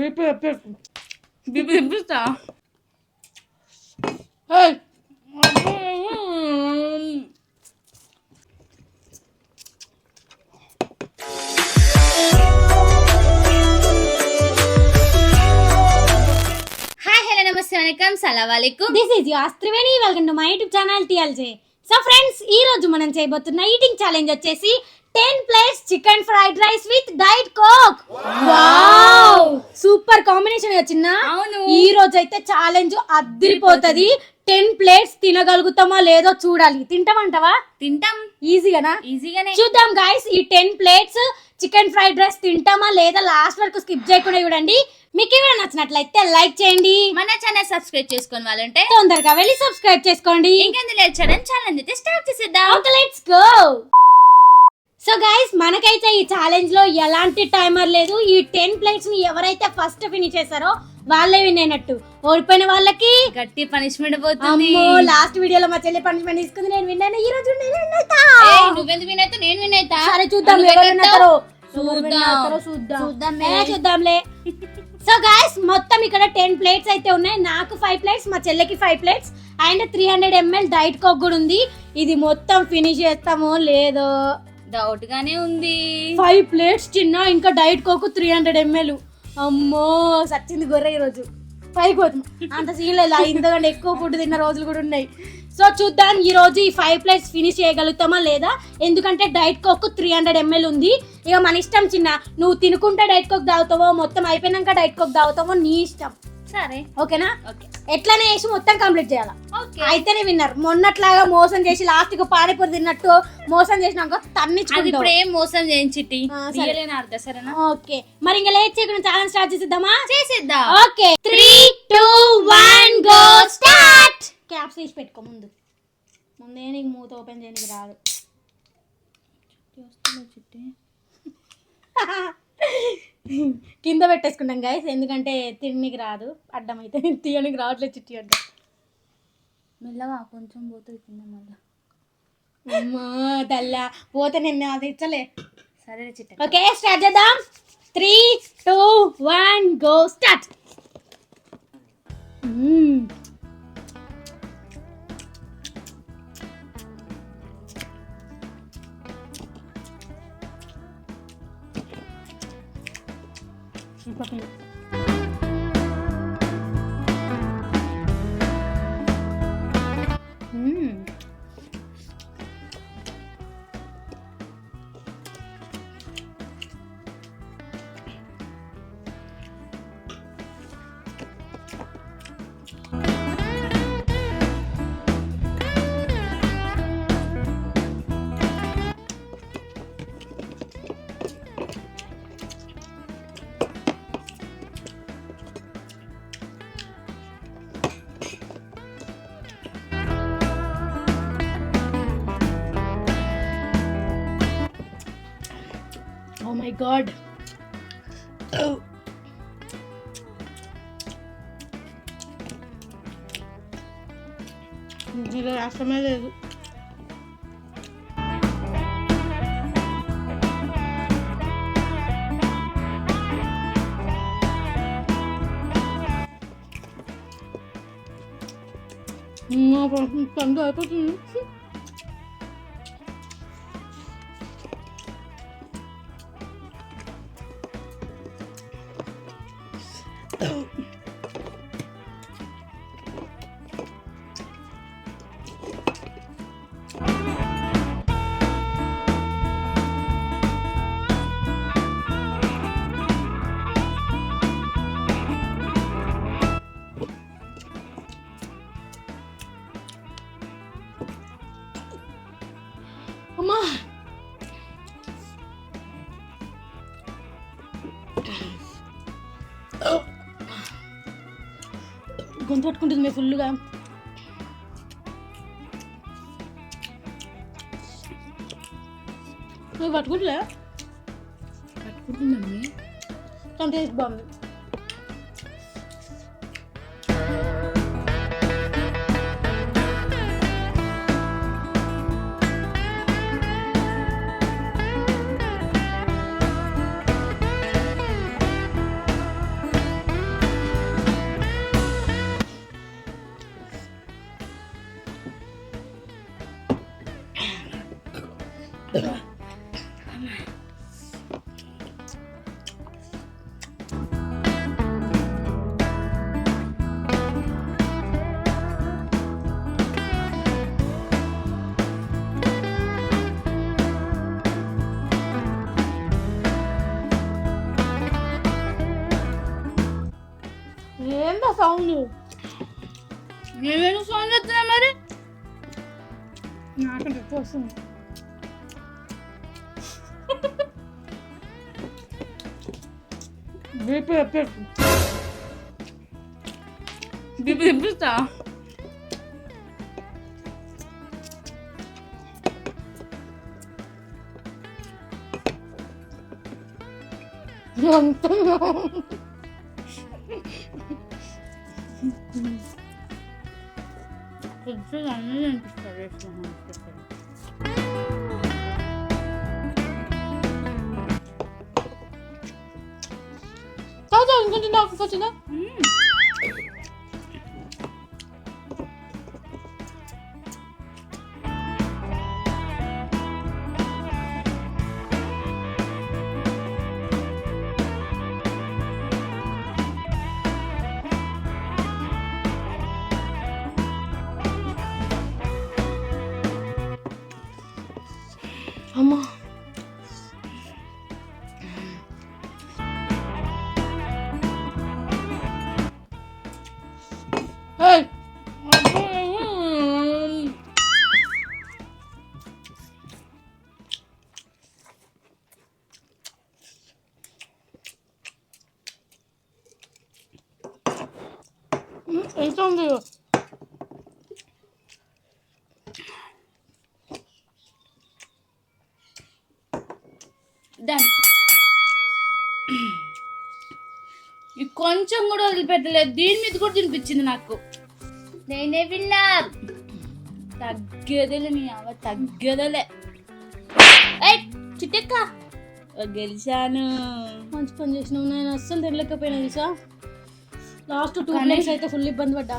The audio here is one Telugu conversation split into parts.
బీపీ తెప్పిస్తా. This is your Triveni. Welcome to my YouTube channel TLJ. So friends, ఈ రోజు మనం చేయబోతున్న ఈటింగ్ ఛాలెంజ్ వచ్చేసి 10 plates chicken fried rice with Diet Coke. Wow, super combination వచ్చిందా? ఈ రోజు అయితే ఛాలెంజ్ అద్దరిపోతది. 10 ప్లేట్స్ తినగలుగుతామా లేదో చూడాలి. తింటామంటావా? తింటాం. ఈజీగానే చూద్దాం గైస్. ఈ 10 ప్లేట్స్ చికెన్ ఫ్రైడ్ రైస్ తింటామా లేదా లాస్ట్ వరకు స్కిప్ చేయకుండా చూడండి. మీకు ఏమైనా నచ్చినట్లయితే లైక్ చేయండి. మన ఛానల్ సబ్స్క్రైబ్ చేసుకోని వాళ్ళంటే తొందరగా వెళ్ళి సబ్స్క్రైబ్ చేసుకోండి. ఇంకెందుకు లేట్ చేయడం, ఛాలెంజ్ అయితే స్టార్ట్ చేసేద్దాం. Let's go. సో గైస్, మనకైతే ఈ ఛాలెంజ్ లో ఎలాంటి టైమర్ లేదు. ఈ 10 ప్లేట్స్ ని ఎవరైతే ఫస్ట్ ఫినిష్ చేశారో వాళ్ళే విన్ అయినట్టు. ఓడిపోయిన వాళ్ళకి గట్టి పనిష్మెంట్ పోతుంది. లాస్ట్ వీడియోలో మా చెల్లి పనిష్మెంట్ తీసుకుంది, నేను విన్ అయినా. ఈ రోజు నువ్వెందుకు విన్ అవుతావు? నేను విన్ అవుతా. సరే చూద్దాం చూద్దాంలే. సో గైస్, మొత్తం ఇక్కడ 10 ప్లేట్స్ అయితే ఉన్నాయి. నాకు 5 ప్లేట్స్, మా చెల్లెకి 5 plates and 300 ml diet coke కూడా ఉంది. ఇది మొత్తం ఫినిష్ చేస్తామో లేదో డౌట్ గానే ఉంది. 5 ప్లేట్స్ చిన్న, ఇంకా డైట్ కోక్ 300 ml. అమ్మో, సచ్చింది గొర్రె. ఈ రోజు 5 పోతాం, అంత సీన్ లేదు. ఇంతకంటే ఎక్కువ ఫుడ్ తిన్న రోజులు కూడా ఉన్నాయి. సో చూద్దాం ఈ రోజు ఈ 5 ప్లేట్స్ ఫినిష్ చేయగలుగుతామా లేదా. ఎందుకంటే డైట్ కోక్ 300 ml ఉంది. ఇక మన ఇష్టం చిన్న, నువ్వు తినుకుంటే డైట్ కోక్ తాగుతావో మొత్తం అయిపోయినాక డైట్ కోక్ తాగుతావో నీ ఇష్టం. సరే, ఓకేనా? ఎట్లనే చేసి మొత్తం కంప్లీట్ చేయాలా. అయితేనే విన్నర్. మొన్నట్లాగా మోసం చేసి లాస్ట్ కు పానీపూరి తిన్నట్టు మోసం చేసినాక తన్నిచ్చుకుంటావు. ఇప్పుడు ఏం మోసం చేయించిట్టి. సరేనా? ఓకే, మరి ఇంకా లేట్ చేయకుండా ఛాలెంజ్ స్టార్ట్ చేసేద్దామా? చేసేద్దాం. Okay, 3, 2, 1 go start. క్యాప్స్ తీసి పెట్టుకో. ముందే నీకు మూత ఓపెన్ చేయడానికి రాదు. కింద పెట్టేసుకుంటాం గైస్, ఎందుకంటే తినడానికి రాదు. అడ్డమైతే తీయడానికి రావట్లేదు. చిట్టి అడ్డ మెల్లగా కొంచెం పోతుంది కింద. మళ్ళీ అమ్మా తల్లా, పోతే నిన్న అది ఇచ్చలే. సరే చిట్టి. ఓకే, స్టార్ట్ చేద్దాం. 3, 2, 1 go start. Oh my god. ఇది అసమే లేదు. పండు అయిపోతుంది. అమ్మా, గొంతు పట్టుకుంటుంది మీ ఫుల్గా. నువ్వు పట్టుకుంటులే? పట్టుకుంటుందండి. కానీ టేస్ట్ బాగుంది. ఏంటో సౌండ్ నేనేం సౌండ్ చేస్తున్నా మరి నాకు ఎక్కువ వస్తుంది. బీపీ ఎప్పేసి బీపీ తెప్పిస్తా. అన్నీ అనిపిస్తుంది. ఇంకొంచెం నాకు వచ్చిందా? అమ్మా ఎంత ఉంది? కొంచెం కూడా వదిలిపెట్టలేదు. దీని మీద కూడా తినిపించింది నాకు. నేనే విన్నా. తగ్గేదేలే నీ అవ తగ్గేదేలే. చిట్టెక్క గెలిచాను. మంచి పని చేసినావు. నేను అస్సలు తినలేకపోయినా తెలుసా. లాస్ట్ 2 ప్లేట్స్ అయితే ఫుల్ ఇబ్బంది పడ్డా.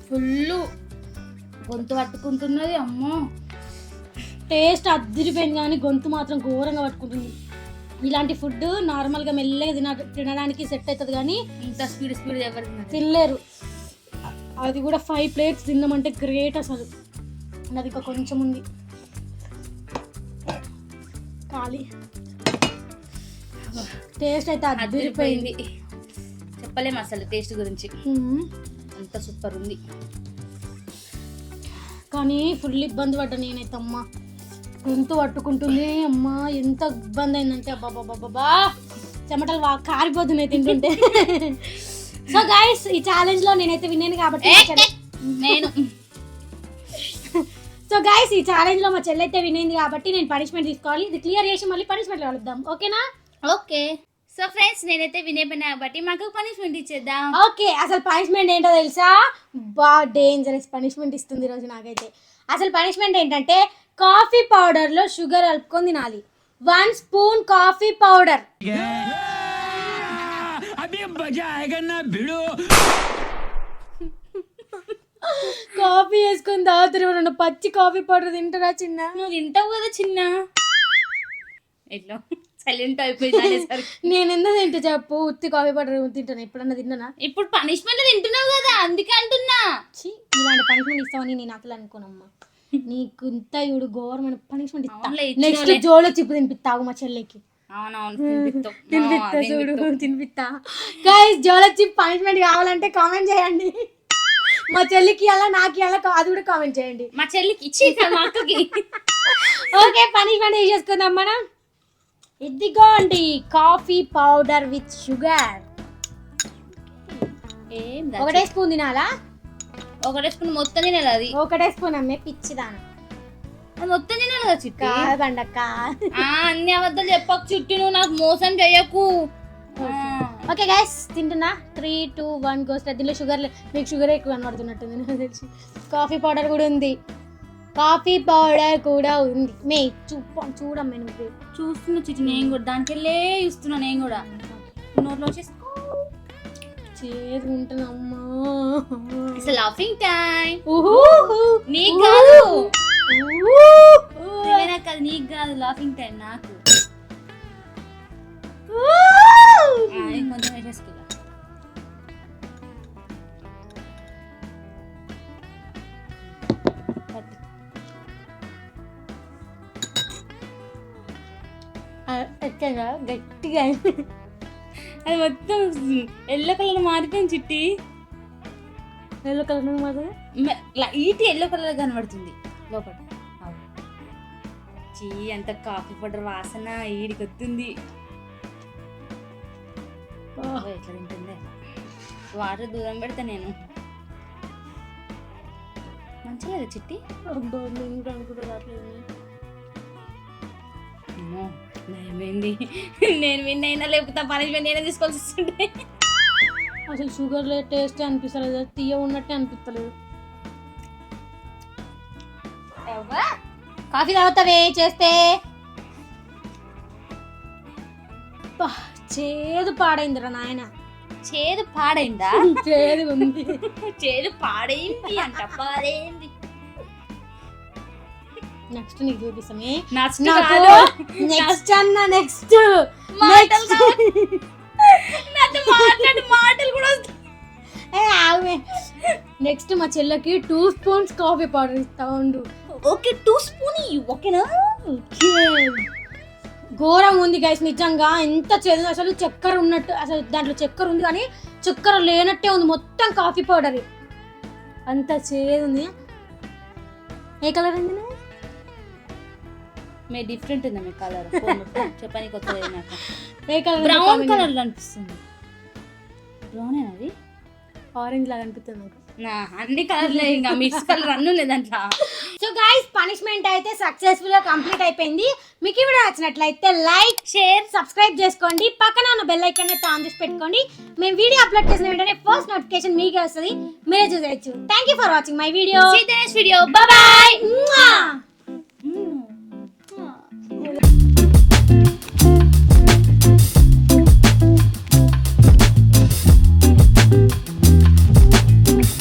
ఫుల్ గొంతు పట్టుకుంటున్నది. అమ్మో టేస్ట్ అద్దరిపోయింది కానీ గొంతు మాత్రం ఘోరంగా పట్టుకుంటుంది. ఇలాంటి ఫుడ్ నార్మల్గా మెల్లగా తినడానికి సెట్ అవుతుంది కానీ ఇంత స్పీడ్ ఎవరు తినలేరు. అది కూడా 5 ప్లేట్స్ తిన్నామంటే గ్రేట్ అసలు. అది ఇంకా కొంచెం ఉంది ఖాళీ. టేస్ట్ అయితే అద్దరిపోయింది. చెప్పలేము అసలు టేస్ట్ గురించి. అంత సూపర్ ఉంది కానీ ఫుల్ ఇబ్బంది పడ్డా నేనైతే. అమ్మ గొంతు పట్టుకుంటుంది. అమ్మ ఎంత ఇబ్బంది అయిందంటే అబ్బాబాబాబా చెమటలు కారిపోతున్నాయి తింటుంటే. సో గైస్ ఈ ఛాలెంజ్ లో నేనైతే విన్నాను కాబట్టి సో గైస్ ఈ ఛాలెంజ్ లో మా చెల్లి అయితే వినేది కాబట్టి నేను పనిష్మెంట్ తీసుకోవాలి. ఇది క్లియర్ చేసి మళ్ళీ పనిష్మెంట్ కలుద్దాం. ఓకేనా? ఓకే. సో ఫ్రెండ్స్ నేనైతే వినేపోయినా కాబట్టి మాకు పనిష్మెంట్ ఇచ్చేద్దాం. ఓకే. అసలు పనిష్మెంట్ ఏంటో తెలుసా? డేంజరస్ పనిష్మెంట్ ఇస్తుంది ఈరోజు నాకైతే. అసలు పనిష్మెంట్ ఏంటంటే కాఫీ పౌడర్ లో షుగర్ కలుపుకొని తినాలి. 1 స్పూన్ కాఫీ పౌడర్. కాఫీ వేసుకొని తాగుతారు. పచ్చి కాఫీ పౌడర్ తింటారా చిన్న? నువ్వు తింటావు కదా చిన్న. ఎట్లా సైలెంట్ అయిపోయింది. నేను ఎందుకు తింటా చెప్పు? ఉత్తి కాఫీ పౌడర్ తింటాను. ఎప్పుడన్నా తిన్నానా? ఇప్పుడు పనిష్మెంట్ తింటున్నావు కదా అందుకే అంటున్నా. ఇలాంటి పనిష్మెంట్ ఇస్తామని నేను అసలు అనుకోనమ్మా. నీకు ఇంత ఇవి గవర్నమెంట్ పనిష్మెంట్ ఇస్తా. నెక్స్ట్ జోలో చిప్పు తినిపిస్తావు మా చెల్లికి. తినిపిస్తా. గైస్ జోలో చిప్ పనిష్మెంట్ కావాలంటే కామెంట్ చేయండి. మా చెల్లికి అలా నాకు అలా అది కూడా కామెంట్ చేయండి. మా చెల్లికి ఇచ్చి మా అక్కకి. ఓకే పనిష్మెంట్ చేసుకుందాం మనం. ఇదిగోండి coffee powder with sugar. 1 spoon తినాలా? 1 స్పూన్ మొత్తం తినాలి. అది 1 స్పూన్ అమ్మే పిచ్చిదాన. అది మొత్తం తినాలి కదా చిట్టి. బండక్క అన్ని అబద్ధాలు చెప్పకు చిట్టి. నువ్వు నాకు మోసం చెయ్యకు. ఓకే గైస్ తింటున్నా. 3, 2, 1 గో స్టార్ట్. దీనిలో షుగర్ మీకు షుగర్ ఎక్కువ కనబడుతున్నట్టుంది నాకు తెలిసి. కాఫీ పౌడర్ కూడా ఉంది. కాఫీ పౌడర్ కూడా ఉంది. మే చూడమ్మే నువ్వు. చూస్తున్నా చిట్టి నేను కూడా. దానికి వెళ్ళే ఇస్తున్నా నేను కూడా. నోట్లో చేసుకో. చేదు ఉంటుందమ్మా. It's laughing time. ఊహూ నీ కాదు. అది నీకు కాదు, లాఫింగ్ టైం నాకు. కొంచెం వేసేసుకున్నా. గట్టిగా అది మొత్తం ఎల్లో కలర్ మారిపోయింది చిట్టి. ఎల్లో కలర్ మాత్రం లైట్ ఎల్లో కలర్ కనబడుతుంది లోపల. చీ, అంత కాఫీ పౌడర్ వాసన ఈడికి వస్తుంది. ఎట్లా తింటుందే. వాటర్ దూరం పెడతా నేను. మంచిగా లేదా చిట్టి? నయమైంది. నేను విన్ అయినా లేకపోతే పనిష్మెంట్ నేనే తీసుకోవాల్సి వస్తుంటే. అసలు షుగర్ టేస్ట్ అనిపిస్తలేదు, తీయ ఉన్నట్టే అనిపిస్తలేదు. కాఫీ తాగుతావే చేస్తే? చేదు పాడైందిరా నాయన. చేదు పాడైందా? చేదు ఉంది. చేదు పాడైంది అంట. పాడైంది. నెక్స్ట్ నీకు చూపిస్తామే. నెక్స్ట్ మాటలు కూడా వస్తాయి. నెక్స్ట్ మా చెల్లెకి 2 స్పూన్స్ కాఫీ పౌడర్ ఇస్తా ఉండు. ఓకే, 2 స్పూన్ ఓకేనా? ఘోరం ఉంది గైస్, నిజంగా ఎంత చేదు. అసలు చక్కెర ఉన్నట్టు, అసలు దాంట్లో చక్కెర ఉంది కానీ చక్కెర లేనట్టే ఉంది. మొత్తం కాఫీ పౌడర్ అంత చేదు ఉంది. ఏ కలర్ అండి? మీ డిఫరెంట్ ఉందా మీ కలర్? చెప్పని కొత్తది నాకు. ఏ కలర్? బ్రౌన్ కలర్ అనిపిస్తుంది. బ్రౌన్ అది ఆరెంజ్ లాగా అనిపిస్తుంది నాకు. అన్ని కలర్లే, ఇంకా మిక్స్ కలర్ అన్నీ ఉన్నాయి దాంట్లో. సో గైస్, పనిష్మెంట్ అయితే సక్సెస్ఫుల్ గా కంప్లీట్ అయిపోయింది. మీకు ఈ వీడియో నచ్చినట్లయితే లైక్, షేర్, సబ్స్క్రైబ్ చేసుకోండి. పక్కన ఉన్న బెల్ ఐకాన్ అయితే ఆన్ చేసి పెట్టుకోండి. మేము వీడియో అప్లోడ్ చేసిన వెంటనే ఫస్ట్ నోటిఫికేషన్ మీకే వస్తుంది, మీరే చూసేయచ్చు. Thank you for watching my video. See you next video. Bye by.